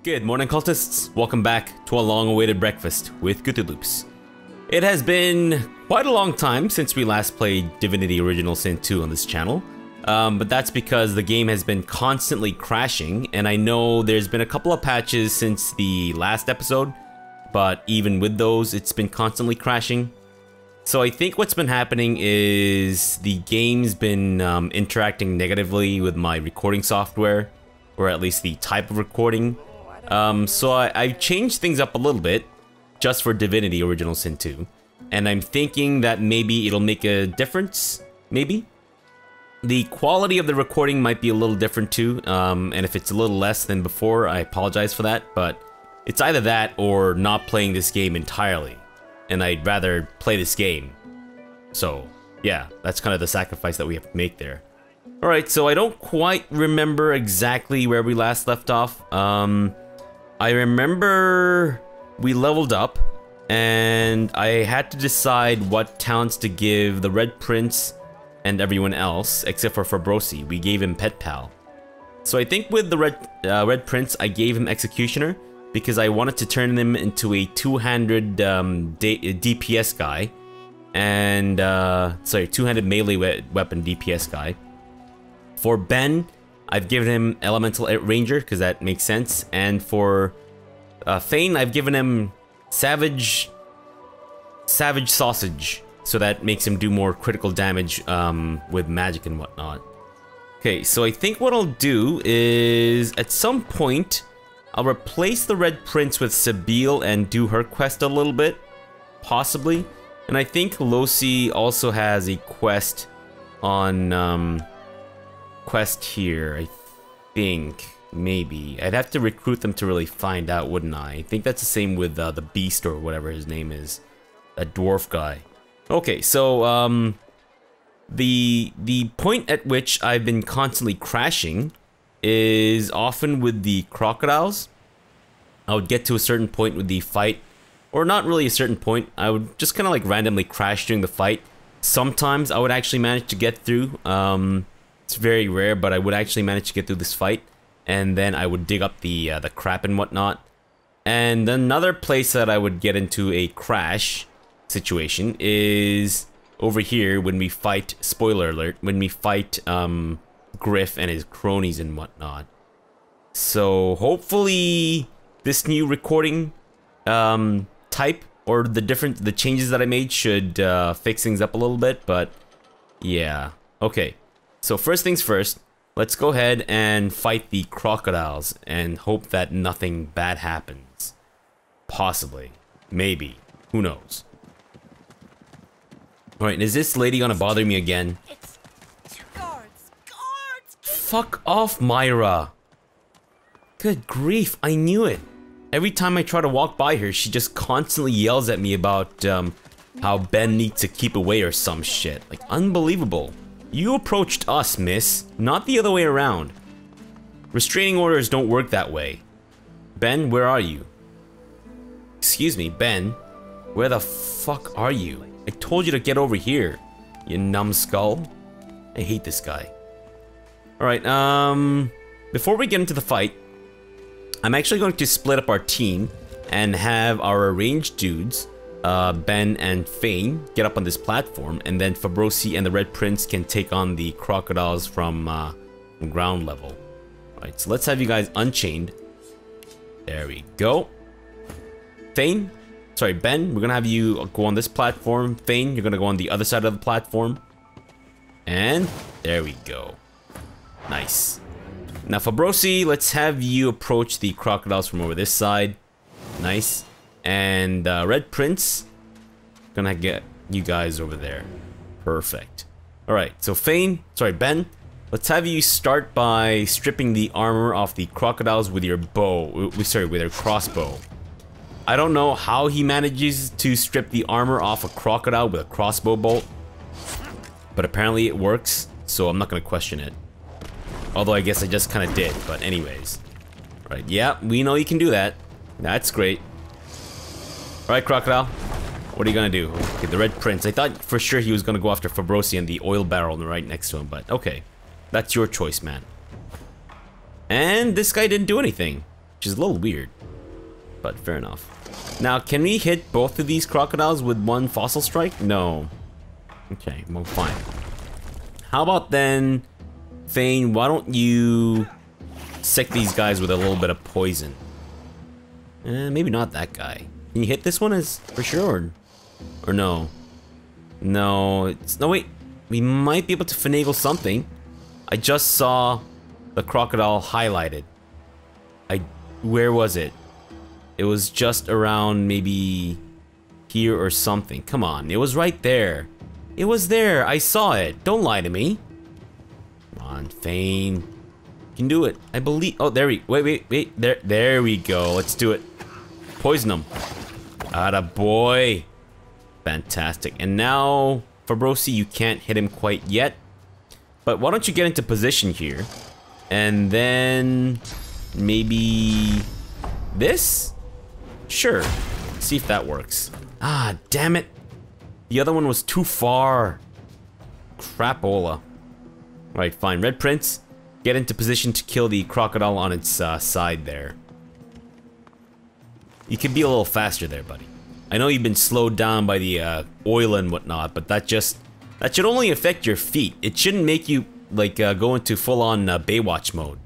Good morning, cultists. Welcome back to a long-awaited breakfast with CthuLoops. It has been quite a long time since we last played Divinity Original Sin 2 on this channel, but that's because the game has been constantly crashing, and I know there's been a couple of patches since the last episode, but even with those, it's been constantly crashing. So I think what's been happening is the game's been interacting negatively with my recording software, or at least the type of recording. So I changed things up a little bit, just for Divinity Original Sin 2, and I'm thinking that maybe it'll make a difference, maybe? The quality of the recording might be a little different too, and if it's a little less than before, I apologize for that, but it's either that or not playing this game entirely, and I'd rather play this game. So, yeah, that's kind of the sacrifice that we have to make there. Alright, so I don't quite remember exactly where we last left off. I remember we leveled up, and I had to decide what talents to give the Red Prince and everyone else, except for Fabrosi. We gave him Pet Pal. So I think with the Red Prince, I gave him Executioner, because I wanted to turn him into a two-handed DPS guy, and, sorry, two-handed melee weapon DPS guy. For Ben, I've given him Elemental Ranger, because that makes sense. And for Thane, I've given him Savage Sausage, so that makes him do more critical damage with magic and whatnot. Okay, so I think what I'll do is, at some point, I'll replace the Red Prince with Sabile and do her quest a little bit, possibly. And I think Losi also has a quest on... quest here, I think, maybe. I'd have to recruit them to really find out, wouldn't I? I think that's the same with the Beast or whatever his name is. That dwarf guy. Okay, so, the point at which I've been constantly crashing is often with the crocodiles. I would get to a certain point with the fight, or not really a certain point, I would just kind of like randomly crash during the fight. Sometimes I would actually manage to get through, it's very rare, but I would actually manage to get through this fight, and then I would dig up the crap and whatnot. And another place that I would get into a crash situation is over here when we fight, spoiler alert, when we fight Griff and his cronies and whatnot. So hopefully this new recording type, or the changes that I made should fix things up a little bit, but yeah. Okay. So first things first, let's go ahead and fight the crocodiles and hope that nothing bad happens. Possibly. Maybe. Who knows? Alright, is this lady gonna bother me again? It's guards! Fuck off, Myra! Good grief, I knew it. Every time I try to walk by her, she just constantly yells at me about how Ben needs to keep away or some shit. Like, unbelievable. You approached us, miss, not the other way around. Restraining orders don't work that way. Ben, where are you? Excuse me, Ben, where the fuck are you? I told you to get over here, you numbskull. I hate this guy. Alright, before we get into the fight, I'm actually going to split up our team and have our ranged dudes, Ben and Fane, get up on this platform, and then Fabrosi and the Red Prince can take on the crocodiles from ground level. Alright, so let's have you guys unchained. There we go. Fane, sorry, Ben, we're gonna have you go on this platform. Fane, you're gonna go on the other side of the platform. And there we go. Nice. Now Fabrosi, let's have you approach the crocodiles from over this side. Nice. And Red Prince, gonna get you guys over there. Perfect. Alright, so Fane, sorry, Ben, let's have you start by stripping the armor off the crocodiles with your bow. Sorry, with your crossbow. I don't know how he manages to strip the armor off a crocodile with a crossbow bolt, but apparently it works, so I'm not gonna question it. Although I guess I just kinda did, but anyways. Right, yeah, we know you can do that. That's great. Alright, crocodile. What are you gonna do? Okay, the Red Prince. I thought for sure he was gonna go after Fabrosi and the oil barrel right next to him, but okay. That's your choice, man. And this guy didn't do anything. which is a little weird, but fair enough. Now, can we hit both of these crocodiles with one fossil strike? No. Okay, well, fine. How about then, Thane, why don't you sick these guys with a little bit of poison? Maybe not that guy. Can you hit this one as for sure? Or no? No, it's no wait. We might be able to finagle something. I just saw the crocodile highlighted. Where was it? It was just around maybe here or something. Come on, it was right there. It was there. I saw it. Don't lie to me. Come on, Thane. You can do it. I believe. Oh, there we. Wait. There we go. Let's do it. Poison him. Atta boy. Fantastic. And now, Fabrosi, you can't hit him quite yet. But why don't you get into position here? And then maybe this? Sure. See if that works. Ah, damn it. The other one was too far. Crapola. Right, fine. Red Prince, get into position to kill the crocodile on its side there. You could be a little faster there, buddy. I know you've been slowed down by the oil and whatnot, but that should only affect your feet. It shouldn't make you like go into full-on Baywatch mode.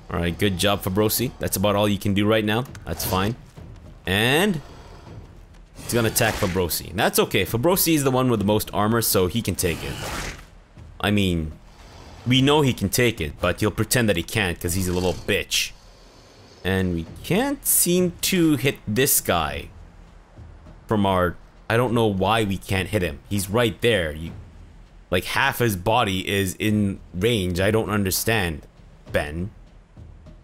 All right, good job, Fabrosi. That's about all you can do right now. That's fine. And he's gonna attack Fabrosi. That's okay. Fabrosi is the one with the most armor, so he can take it. I mean, we know he can take it, but he'll pretend that he can't because he's a little bitch. And we can't seem to hit this guy from our... I don't know why we can't hit him. He's right there. Like, half his body is in range. I don't understand, Ben.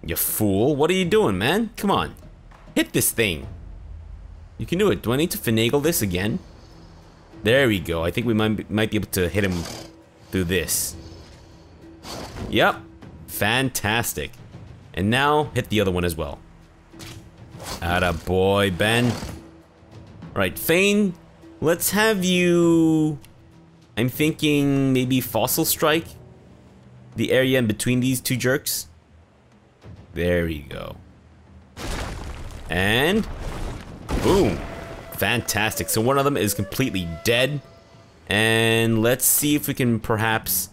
You fool. What are you doing, man? Come on. Hit this thing. You can do it. Do I need to finagle this again? There we go. I think we might be able to hit him through this. Yep. Fantastic. And now, hit the other one as well. Atta boy, Ben. Right, Thane, let's have you... I'm thinking maybe Fossil Strike the area in between these two jerks. There we go. And... boom. Fantastic. So one of them is completely dead. And let's see if we can perhaps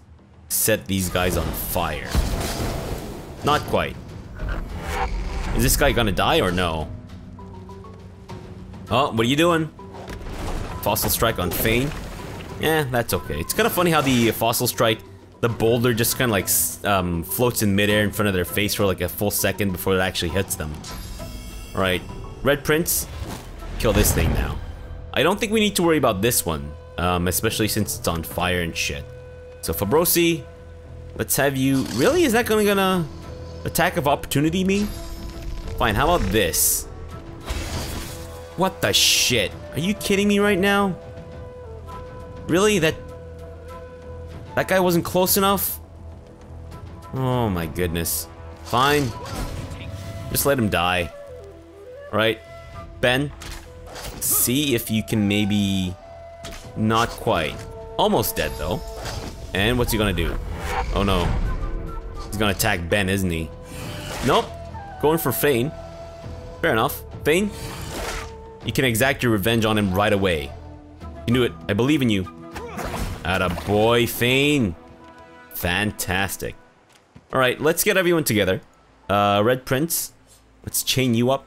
set these guys on fire. Not quite. Is this guy gonna die or no? Oh, what are you doing? Fossil Strike on Thane. Yeah, that's okay. It's kind of funny how the Fossil Strike, the boulder just kind of like floats in midair in front of their face for like a full second before it actually hits them. Alright, Red Prince, kill this thing now. I don't think we need to worry about this one, especially since it's on fire and shit. So Fabrosi, let's have you... Really? Is that gonna attack of opportunity me? Fine, how about this? What the shit? Are you kidding me right now? Really? That guy wasn't close enough? Oh my goodness. Fine. Just let him die. Right? Ben, see if you can maybe... Not quite. Almost dead though. And what's he gonna do? Oh no. He's gonna attack Ben, isn't he? Nope. Going for Thane. Fair enough. Thane, you can exact your revenge on him right away. You can do it. I believe in you. Atta boy, Thane. Fantastic. Alright, let's get everyone together. Red Prince, let's chain you up.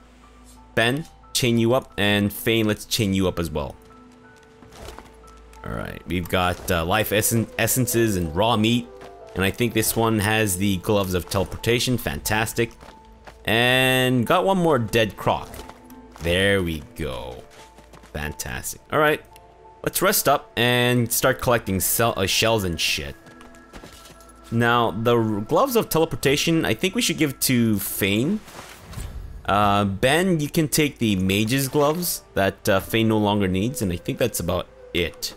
Ben, chain you up. And Thane, let's chain you up as well. Alright, we've got life essences and raw meat. And I think this one has the gloves of teleportation. Fantastic. And got one more dead croc. There we go. Fantastic. Alright, let's rest up and start collecting shells and shit. Now, the gloves of teleportation, I think we should give to Thane. Ben, you can take the mage's gloves that Thane no longer needs, and I think that's about it.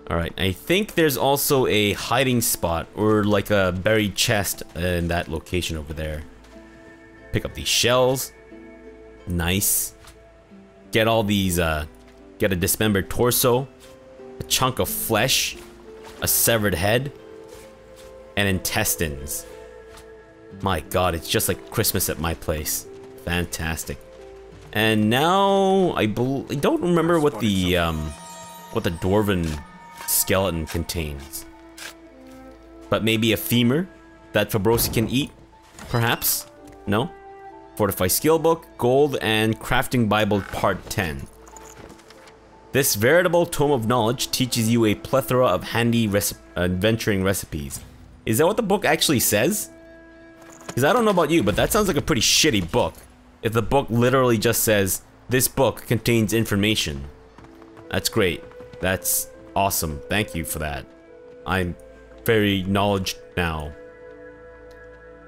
Alright, I think there's also a hiding spot, or like a buried chest in that location over there. Pick up these shells. Nice. Get all these, get a dismembered torso, a chunk of flesh, a severed head, and intestines. My god, it's just like Christmas at my place. Fantastic. And now I don't remember what the dwarven skeleton contains. But maybe a femur that Fabrosi can eat? Perhaps? No? Fortify skill book, gold, and crafting bible part 10. This veritable tome of knowledge teaches you a plethora of handy adventuring recipes. Is that what the book actually says? Because I don't know about you, but that sounds like a pretty shitty book. If the book literally just says, this book contains information. That's great. That's awesome. Thank you for that. I'm very knowledge now.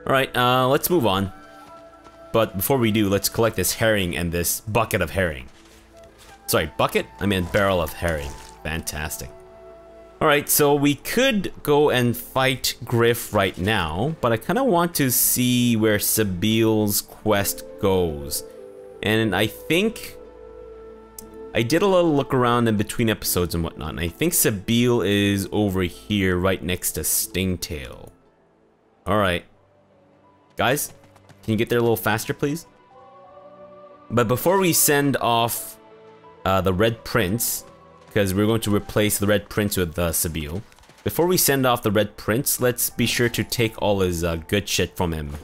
Alright, let's move on. But before we do, let's collect this herring and this bucket of herring. Sorry, bucket? I mean barrel of herring. Fantastic. Alright, so we could go and fight Griff right now, but I kind of want to see where Sabile's quest goes. And I think I did a little look around in between episodes and whatnot, and I think Sabile is over here right next to Stingtail. Alright. Guys, can you get there a little faster, please? But before we send off the Red Prince, because we're going to replace the Red Prince with Sabile. Before we send off the Red Prince, let's be sure to take all his good shit from him.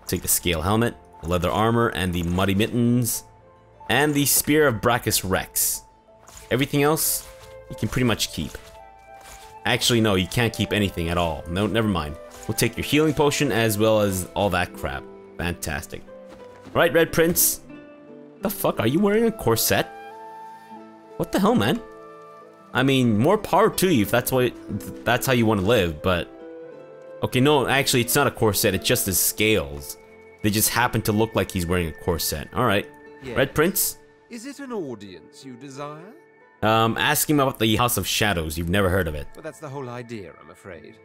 Take the scale helmet, the leather armor, and the muddy mittens, and the spear of Brachus Rex. Everything else, you can pretty much keep. Actually, no, you can't keep anything at all. No, never mind. We'll take your healing potion as well as all that crap. Fantastic. Right, Red Prince. The fuck, are you wearing a corset? What the hell, man? I mean, more power to you if that's how you want to live, but... Okay, no, actually, it's not a corset, it's just his scales. They just happen to look like he's wearing a corset. Alright. Yes. Red Prince? Is it an audience you desire? Ask him about the House of Shadows. You've never heard of it. But that's the whole idea, I'm afraid.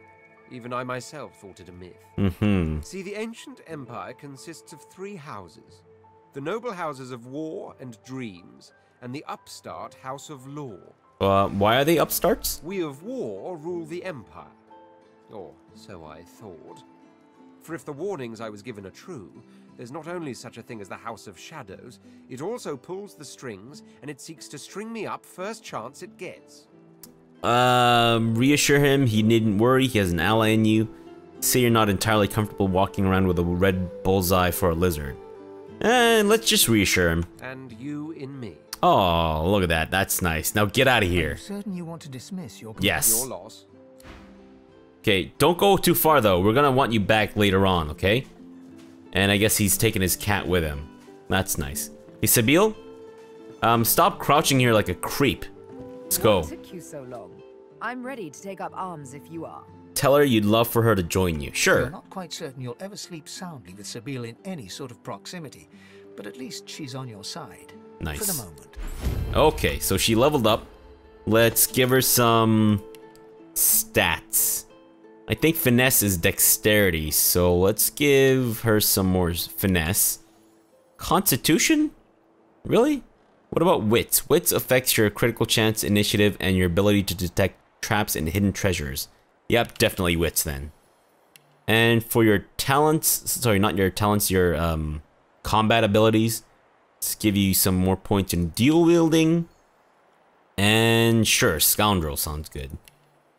Even I myself thought it a myth. Mm-hmm. See, the ancient empire consists of 3 houses. The noble houses of war and dreams, and the upstart House of Law. Why are they upstarts? We of war rule the empire. Or so I thought. For if the warnings I was given are true, there's not only such a thing as the House of Shadows, it also pulls the strings, and it seeks to string me up first chance it gets. Reassure him he needn't worry, he has an ally in you. Say you're not entirely comfortable walking around with a red bullseye for a lizard. And let's just reassure him. And you in me. Oh, look at that. That's nice. Now get out of here. I'm certain you want to dismiss your Yes. Your loss. Okay, don't go too far though. We're gonna want you back later on, okay? And I guess he's taking his cat with him. That's nice. Hey, Sabile? Stop crouching here like a creep. Let's go. What took you so long? I'm ready to take up arms if you are. Tell her you'd love for her to join you. Sure. You're not quite certain you'll ever sleep soundly with Sabile in any sort of proximity, but at least she's on your side. Nice. For the moment. Okay, so she leveled up. Let's give her some stats. I think finesse is dexterity, so let's give her some more finesse. Constitution? Really? What about wits? Wits affects your critical chance, initiative, and your ability to detect traps and hidden treasures. Yep, definitely wits then. And for your talents, sorry, not your talents, your combat abilities, let's give you some more points in dual wielding. And sure, scoundrel sounds good.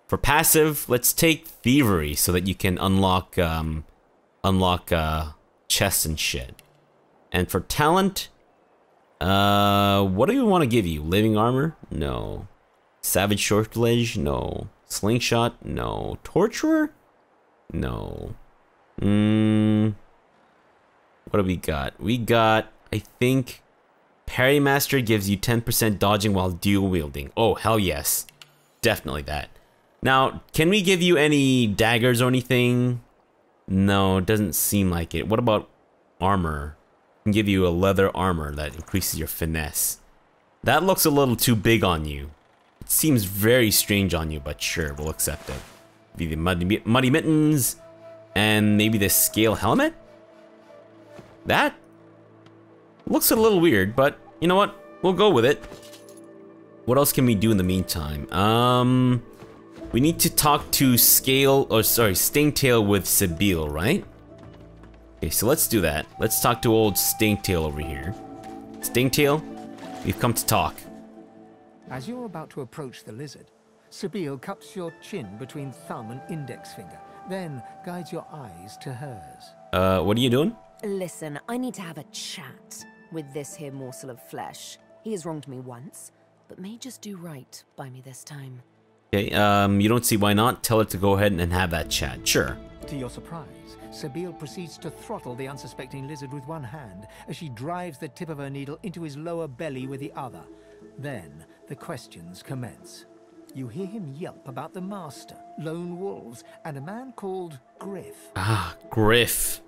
For passive, let's take thievery so that you can unlock chests and shit. And for talent, what do you want to give you? Living armor? No. Savage sortilege? No. Slingshot? No. Torturer? No. What do we got? We got, I think, Parry Master gives you 10% dodging while dual wielding. Oh, hell yes. Definitely that. Now, can we give you any daggers or anything? No, it doesn't seem like it. What about armor? I can give you a leather armor that increases your finesse. That looks a little too big on you. It seems very strange on you, but sure, we'll accept it. Be the muddy mittens, and maybe the scale helmet? That looks a little weird, but you know what? We'll go with it. What else can we do in the meantime? We need to talk to Stingtail with Sabile, right? Okay, so let's do that. Let's talk to old Stinktail over here. Stinktail, we've come to talk. As you're about to approach the lizard, Sabine cups your chin between thumb and index finger, then guides your eyes to hers. What are you doing? Listen, I need to have a chat with this here morsel of flesh. He has wronged me once, but may just do right by me this time. Okay, you don't see why not? Tell her to go ahead and have that chat. Sure. To your surprise, Sabine proceeds to throttle the unsuspecting lizard with one hand as she drives the tip of her needle into his lower belly with the other. Then the questions commence. You hear him yelp about the master, lone wolves, and a man called Griff. Ah, Griff.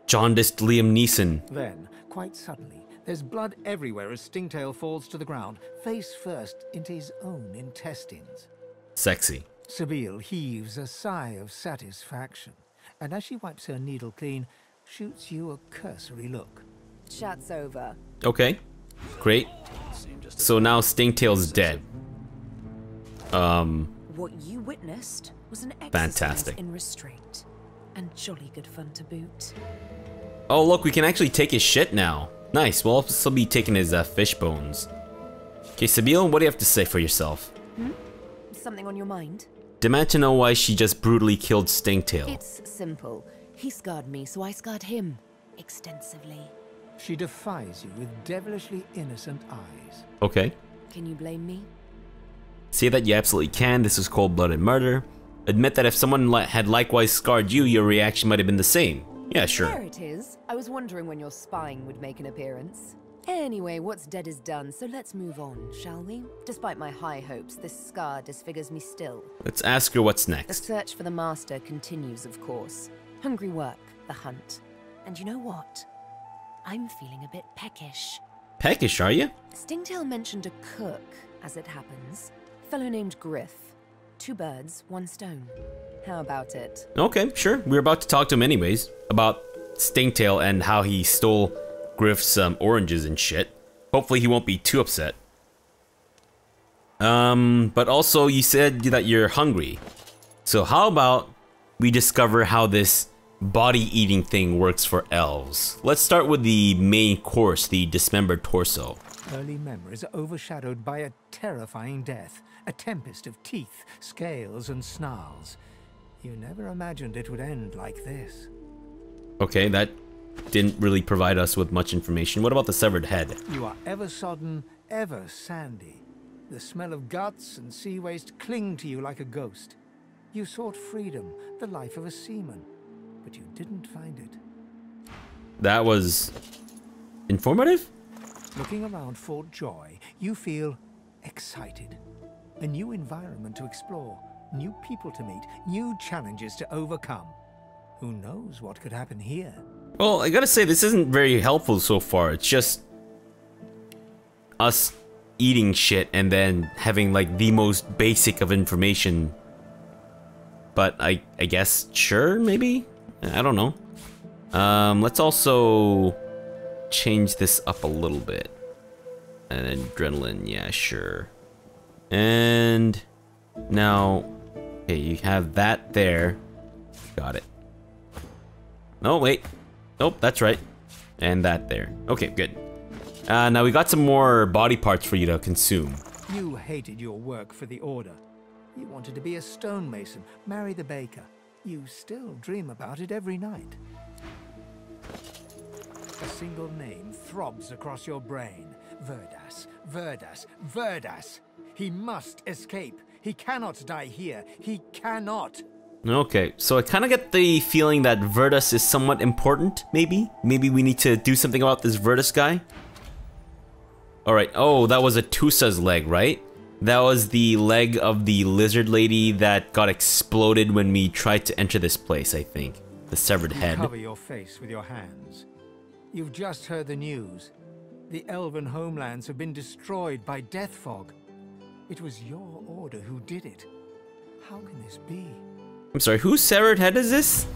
Jaundiced Liam Neeson. Then, quite suddenly, there's blood everywhere as Stingtail falls to the ground, face first into his own intestines. Sexy. Sabine heaves a sigh of satisfaction, and as she wipes her needle clean, shoots you a cursory look. Chat's over. Okay, great. So now Stingtail's dead. What you witnessed was an exercise Fantastic. in restraint, and jolly good fun to boot. Oh look, we can actually take his shit now. Nice, we'll also be taking his fish bones. Okay, Sabine, what do you have to say for yourself? Something on your mind? Demand to know why she just brutally killed Stingtail. It's simple. He scarred me, so I scarred him. Extensively. She defies you with devilishly innocent eyes. Okay. Can you blame me? Say that you absolutely can, this is cold-blooded murder. Admit that if someone had likewise scarred you, your reaction might have been the same. Yeah, sure. There it is. I was wondering when your spying would make an appearance. Anyway, what's dead is done, so let's move on, shall we? Despite my high hopes, this scar disfigures me still. Let's ask her what's The next. search for the master continues, of course. Hungry work, the hunt. And you know what? I'm feeling a bit peckish. Peckish, are you? Stingtail mentioned a cook, as it happens. Fellow named Griff. 2 birds, 1 stone. How about it? Okay, sure. We're about to talk to him anyways. About Stingtail and how he stole Griff's oranges and shit. Hopefully he won't be too upset. But also you said that you're hungry. So how about we discover how this body-eating thing works for elves? Let's start with the main course, the dismembered torso. Early memories are overshadowed by a terrifying death, a tempest of teeth, scales, and snarls. You never imagined it would end like this. Okay, that didn't really provide us with much information. What about the severed head? You are ever sodden, ever sandy. The smell of guts and sea waste cling to you like a ghost. You sought freedom, the life of a seaman, but you didn't find it. That was informative? Looking around Fort Joy, you feel excited. A new environment to explore, new people to meet, new challenges to overcome. Who knows what could happen here? Well, I gotta say, this isn't very helpful so far. It's just us eating shit and then having like the most basic of information. But I guess, sure, maybe? I don't know. Let's also change this up a little bit. And adrenaline, yeah, sure. And now, okay, you have that there. Got it. Oh, wait. Nope, that's right. And that there. Okay, good. Now we got some more body parts for you to consume. You hated your work for the Order. You wanted to be a stonemason, marry the baker. You still dream about it every night. A single name throbs across your brain. Verdas, Verdas, Verdas. He must escape. He cannot die here. He cannot. Okay, so I kind of get the feeling that Verdas is somewhat important, maybe? Maybe we need to do something about this Verdas guy? Alright, oh, that was a Tusa's leg, right? That was the leg of the lizard lady that got exploded when we tried to enter this place, I think. The severed head. Cover your face with your hands. You've just heard the news. The elven homelands have been destroyed by death fog. It was your Order who did it. How can this be? I'm sorry, whose severed head is this?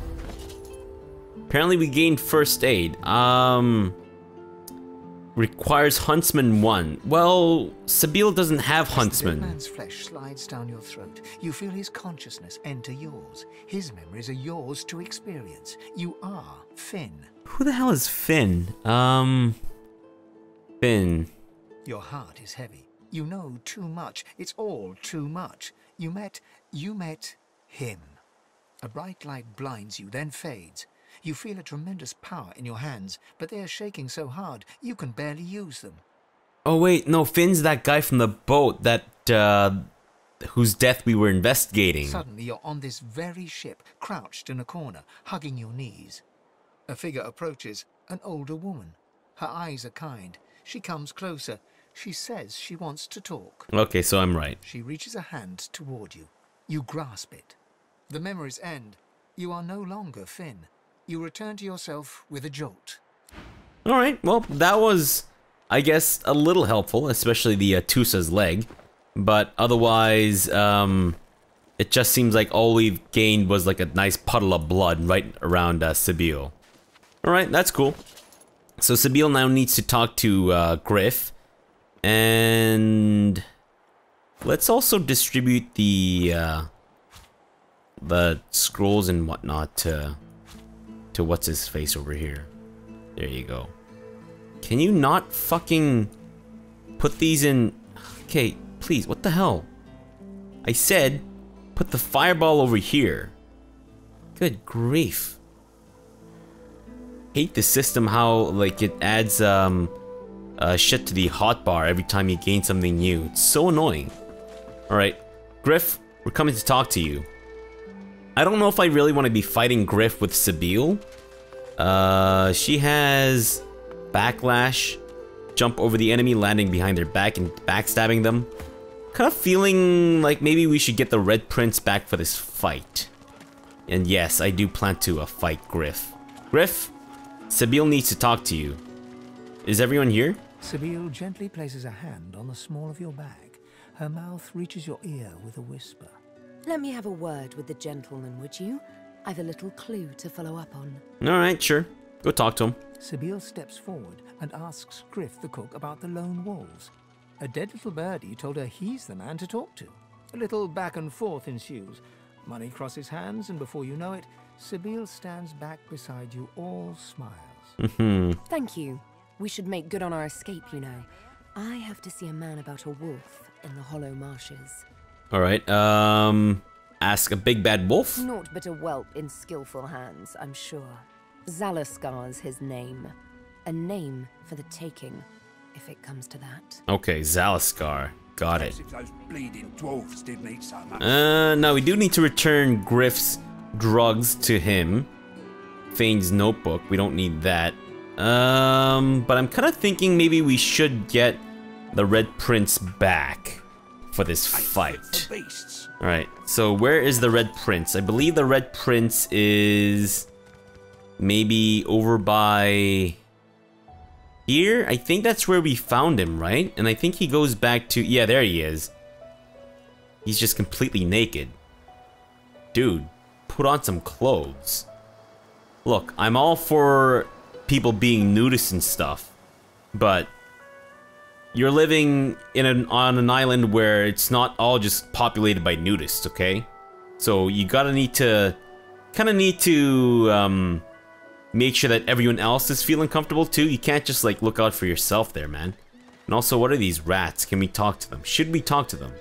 Apparently we gained first aid. What requires Huntsman 1. Well, Sabine doesn't have As the dead Huntsman. man's flesh slides down your throat, you feel his consciousness enter yours. His memories are yours to experience. You are Finn. Who the hell is Finn? Finn. Your heart is heavy. You know too much. It's all too much. You met him. A bright light blinds you, then fades. You feel a tremendous power in your hands, but they are shaking so hard you can barely use them. Oh wait, no, Finn's that guy from the boat that, whose death we were investigating. Suddenly you're on this very ship, crouched in a corner, hugging your knees. A figure approaches, an older woman. Her eyes are kind. She comes closer. She says she wants to talk. Okay, so I'm right. She reaches a hand toward you. You grasp it. The memories end. You are no longer Finn. You return to yourself with a jolt. Alright, well, that was, I guess, a little helpful, especially the Tusa's leg. But otherwise, it just seems like all we've gained was like a nice puddle of blood right around Sabine. Alright, that's cool. So Sabine now needs to talk to Griff. And let's also distribute the scrolls and whatnot to what's his face over here. There you go. Can you not fucking put these in? Okay, please, what the hell? I said put the fireball over here. Good grief. Hate the system how like it adds shit to the hotbar every time you gain something new. It's so annoying. Alright, Griff, we're coming to talk to you. I don't know if I really want to be fighting Griff with Sabine. She has backlash, jump over the enemy, landing behind their back and backstabbing them. Kind of feeling like maybe we should get the Red Prince back for this fight. And yes, I do plan to fight Griff. Griff, Sabine needs to talk to you. Is everyone here? Sabine gently places a hand on the small of your back. Her mouth reaches your ear with a whisper. Let me have a word with the gentleman, would you? I've a little clue to follow up on. Alright, sure. Go talk to him. Sabine steps forward and asks Griff the cook about the lone wolves. A dead little birdie told her he's the man to talk to. A little back and forth ensues. Money crosses hands, and before you know it, Sabine stands back beside you, all smiles. Thank you. We should make good on our escape, you know. I have to see a man about a wolf in the hollow marshes. Alright, ask a big bad wolf? Naught but a whelp in skillful hands, I'm sure. Zalaskar's his name. A name for the taking, if it comes to that. Okay, Zalaskar. Got it. If those bleeding dwarfs didn't eat so much. Now we do need to return Griff's drugs to him. Fane's notebook, we don't need that. But I'm kind of thinking maybe we should get the Red Prince back for this fight. Alright, so where is the Red Prince? I believe the Red Prince is maybe over by here? I think that's where we found him, right? And I think he goes back to... Yeah, there he is. He's just completely naked. Dude, put on some clothes. Look, I'm all for people being nudists and stuff, but you're living in on an island where it's not all just populated by nudists, okay? So you kind of need to make sure that everyone else is feeling comfortable too. You can't just like look out for yourself there, man. And also, what are these rats? Can we talk to them? Should we talk to them?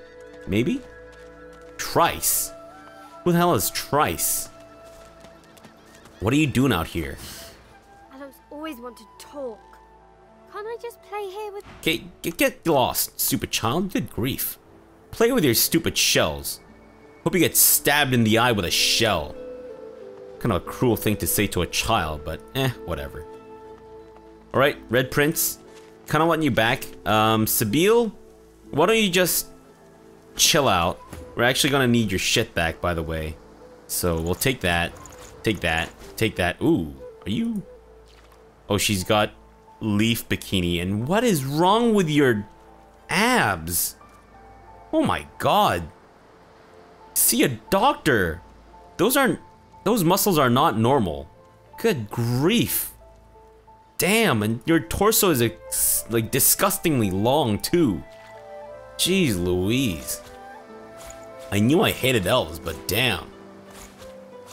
Maybe? Trice? Who the hell is Trice? What are you doing out here? Adults always want to talk. Can't I just play here with... Okay, get lost, stupid child. Good grief. Play with your stupid shells. Hope you get stabbed in the eye with a shell. Kind of a cruel thing to say to a child, but whatever. Alright, Red Prince. Kind of wanting you back. Sabine, why don't you just chill out? We're actually gonna need your shit back, by the way. So we'll take that. Take that. Take that. Ooh, are you... Oh, she's got leaf bikini. And what is wrong with your abs? Oh my god. See a doctor. Those muscles are not normal. Good grief. Damn, and your torso is like disgustingly long too. Jeez Louise. I knew I hated elves, but damn.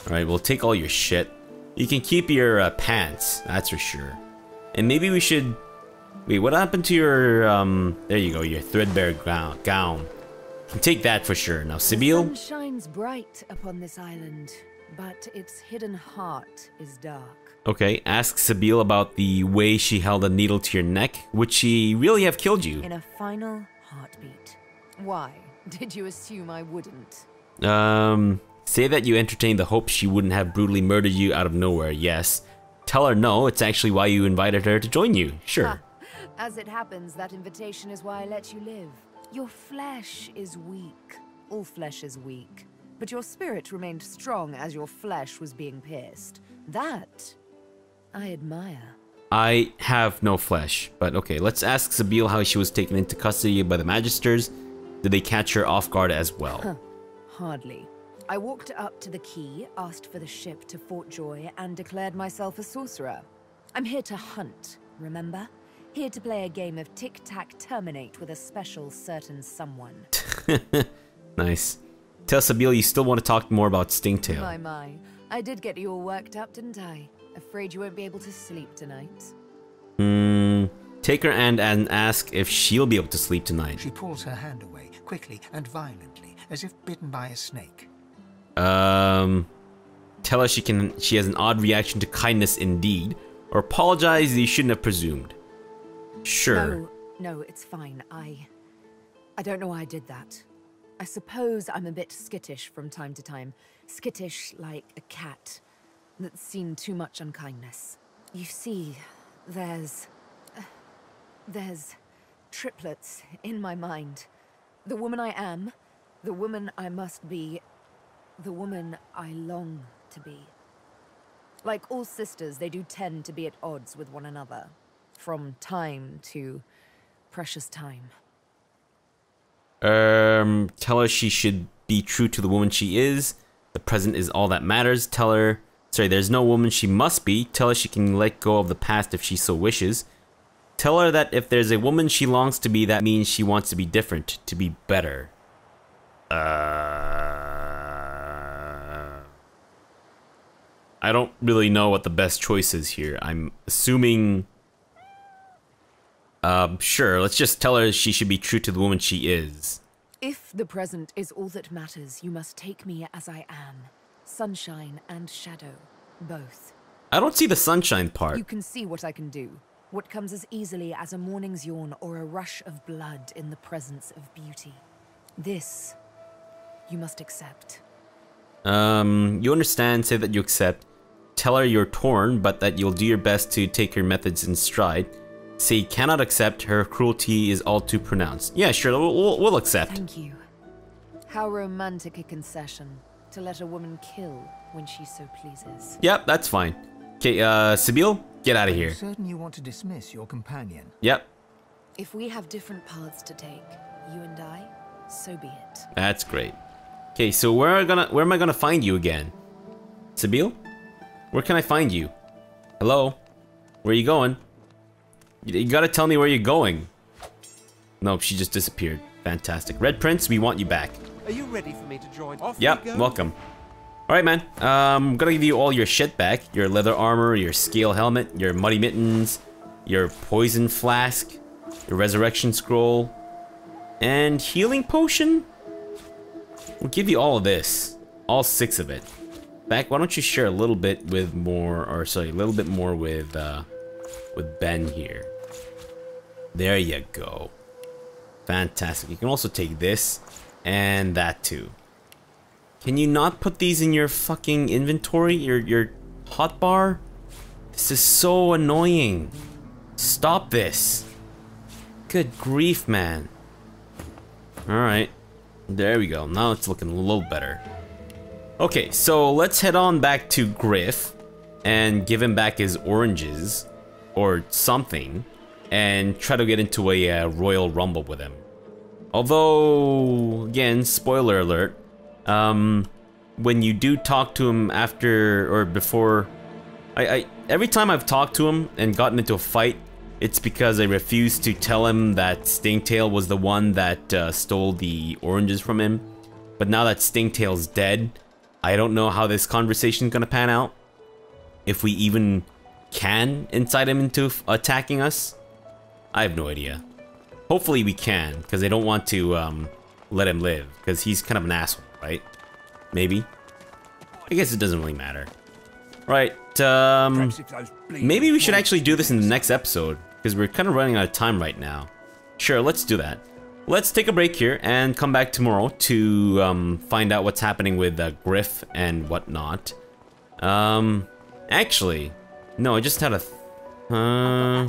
Alright, we'll take all your shit. You can keep your pants, that's for sure. And maybe we should... Wait, what happened to your, there you go, your threadbare gown. You can take that for sure. Now, Sibyl? The sun shines bright upon this island, but its hidden heart is dark. Okay, ask Sibyl about the way she held a needle to your neck. Would she really have killed you? In a final heartbeat. Why? Did you assume I wouldn't? Say that you entertained the hope she wouldn't have brutally murdered you out of nowhere, yes. Tell her no, it's actually why you invited her to join you, sure. As it happens, that invitation is why I let you live. Your flesh is weak. All flesh is weak. But your spirit remained strong as your flesh was being pierced. That I admire. I have no flesh, but okay, let's ask Sibyl how she was taken into custody by the Magisters. Did they catch her off guard as well? Hardly. I walked up to the quay, asked for the ship to Fort Joy, and declared myself a sorcerer. I'm here to hunt, remember? Here to play a game of tic-tac-terminate with a special certain someone. Nice. Tell Sibyl you still want to talk more about Stingtail. My. I did get you all worked up, didn't I? Afraid you won't be able to sleep tonight. Take her and ask if she'll be able to sleep tonight. She pulls her hand away, quickly and violently, as if bitten by a snake. Tell her she has an odd reaction to kindness indeed, or apologize you shouldn't have presumed. Sure. No, it's fine. I don't know why I did that. I suppose I'm a bit skittish from time to time. Skittish like a cat that's seen too much unkindness. You see, there's triplets in my mind. The woman I am, the woman I must be, the woman I long to be. Like all sisters, they do tend to be at odds with one another. From time to precious time. Tell her she should be true to the woman she is. The present is all that matters. Tell her... Sorry, there's no woman she must be. Tell her she can let go of the past if she so wishes. Tell her that if there's a woman she longs to be, that means she wants to be different, to be better. I don't really know what the best choice is here. I'm assuming... sure, let's just tell her she should be true to the woman she is. If the present is all that matters, you must take me as I am. Sunshine and shadow, both. I don't see the sunshine part. You can see what I can do. What comes as easily as a morning's yawn or a rush of blood in the presence of beauty. This, you must accept. You understand, say that you accept. Tell her you're torn, but that you'll do your best to take her methods in stride. Say cannot accept, her cruelty is all too pronounced. Yeah, sure, we'll accept. Thank you. How romantic a concession, to let a woman kill when she so pleases. Yep, that's fine. Okay, Sibyl, get out of here. Certain you want to dismiss your companion? Yep. If we have different paths to take, you and I, so be it. That's great. Okay, so where am I gonna find you again? Sibyl? Where can I find you? Hello? Where are you going? You gotta tell me where you're going. Nope, she just disappeared. Fantastic. Red Prince, we want you back. Are you ready for me to join? Off Yep, we go. welcome. Alright, man. I'm gonna give you all your shit back. Your leather armor, your scale helmet, your muddy mittens, your poison flask, your resurrection scroll, and healing potion? We'll give you all of this. All 6 of it. Back, why don't you share a little bit with more, or sorry, a little bit more with Ben here. There you go. Fantastic. You can also take this and that too. Can you not put these in your fucking inventory? Your hotbar? This is so annoying. Stop this. Good grief, man. Alright. There we go. Now it's looking a little better. Okay, so let's head on back to Griff and give him back his oranges or something and try to get into a royal rumble with him. Although, again, spoiler alert, when you do talk to him after or before Every time I've talked to him and gotten into a fight, it's because I refused to tell him that Stingtail was the one that stole the oranges from him. But now that Stingtail's dead, I don't know how this conversation's gonna pan out. If we even can incite him into attacking us, I have no idea. Hopefully we can, because I don't want to let him live, because he's kind of an asshole, right? Maybe. I guess it doesn't really matter. Right, maybe we should actually do this in the next episode, because we're kind of running out of time right now. Sure, let's do that. Let's take a break here and come back tomorrow to find out what's happening with Griff and whatnot. Actually, no, I just had a...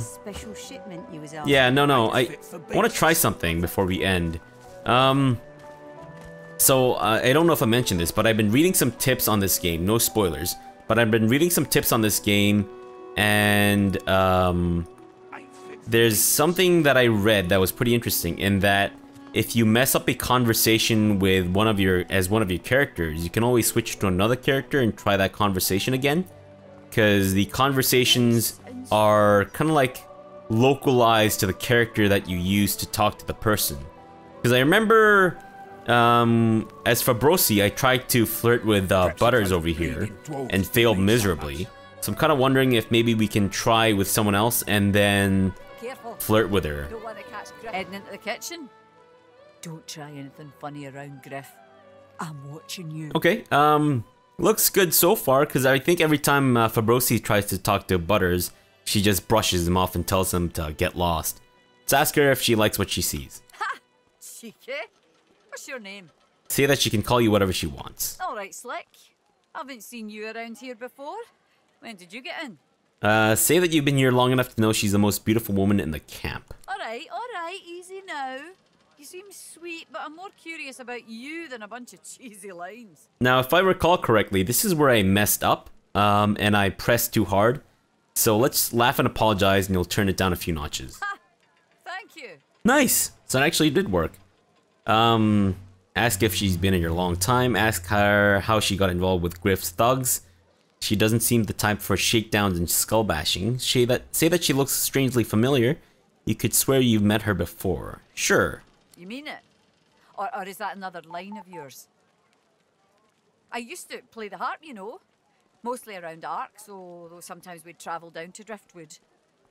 special shipment you was yeah, no, I want to try something before we end. So, I don't know if I mentioned this, but I've been reading some tips on this game, no spoilers. But I've been reading some tips on this game, and there's something that I read that was pretty interesting, in that if you mess up a conversation with one of your characters, you can always switch to another character and try that conversation again, because the conversations are kind of like localized to the character that you use to talk to the person. Because I remember, as Fabrosi, I tried to flirt with Butters over here and failed miserably. So I'm kind of wondering if maybe we can try with someone else and then flirt with her. Don't want to catch Griff heading into the kitchen. Don't try anything funny around Griff. I'm watching you. Okay, looks good so far, because I think every time Fabrosi tries to talk to Butters, she just brushes him off and tells him to get lost. Let's ask her if she likes what she sees. Ha! Cheeky. What's your name? Say that she can call you whatever she wants. Alright, Slick. Haven't seen you around here before. When did you get in? Say that you've been here long enough to know she's the most beautiful woman in the camp. Alright, easy now. You seem sweet, but I'm more curious about you than a bunch of cheesy lines. Now, if I recall correctly, this is where I messed up, and I pressed too hard. So let's laugh and apologize, and you'll turn it down a few notches. Ha! Thank you. Nice! So it actually did work. Ask if she's been here a long time. Ask her how she got involved with Griff's thugs. She doesn't seem the type for shakedowns and skull bashing. Say that she looks strangely familiar. You could swear you've met her before. Sure. You mean it? Or is that another line of yours? I used to play the harp, you know. Mostly around Arcs, although sometimes we'd travel down to Driftwood.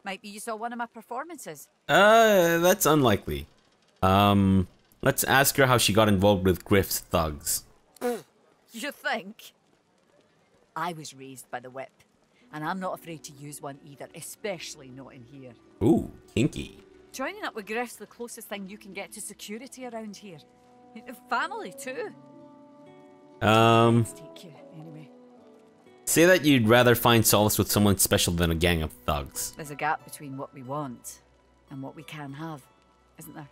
Might be you saw one of my performances. That's unlikely. Let's ask her how she got involved with Griff's thugs. You think? I was raised by the whip, and I'm not afraid to use one either, especially not in here. Ooh, kinky. Joining up with Griff's the closest thing you can get to security around here. Family, too. Let's take you, anyway. Say that you'd rather find solace with someone special than a gang of thugs. There's a gap between what we want and what we can have, isn't there?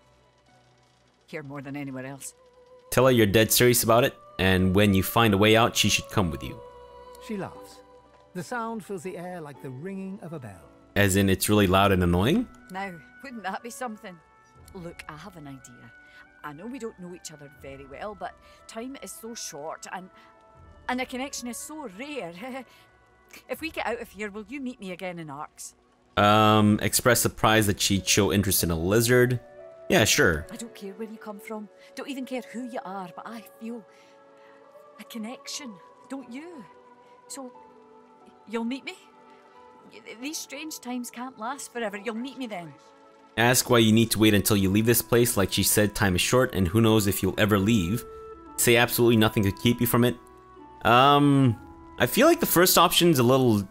Here more than anywhere else. Tell her you're dead serious about it, and when you find a way out, she should come with you. She laughs. The sound fills the air like the ringing of a bell. As in, it's really loud and annoying? Now, wouldn't that be something? Look, I have an idea. I know we don't know each other very well, but time is so short, and a connection is so rare. If we get out of here, will you meet me again in Arcs? Express surprise that she'd show interest in a lizard. Yeah, sure. I don't care where you come from, don't even care who you are, but I feel a connection, don't you? So, you'll meet me? These strange times can't last forever. You'll meet me then. Ask why you need to wait until you leave this place. Like she said, time is short, and who knows if you'll ever leave. Say absolutely nothing could keep you from it. I feel like the first option's a little,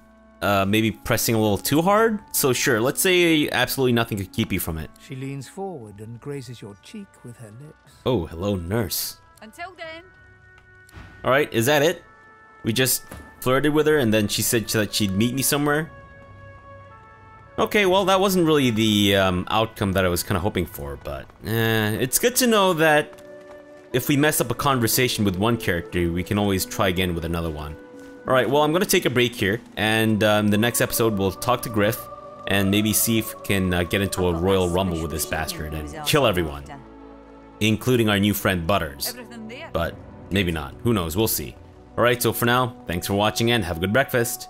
maybe pressing a little too hard. So sure, let's say absolutely nothing could keep you from it. She leans forward and grazes your cheek with her lips. Oh, hello, nurse. Until then. Alright, is that it? We just flirted with her, and then she said that she'd meet me somewhere? Okay, well, that wasn't really the outcome that I was kind of hoping for, but it's good to know that if we mess up a conversation with one character, we can always try again with another one. Alright, well, I'm going to take a break here, and the next episode we'll talk to Griff, and maybe see if we can get into a royal rumble with this bastard and kill everyone, including our new friend Butters. But maybe not. Who knows? We'll see. Alright, so for now, thanks for watching and have a good breakfast.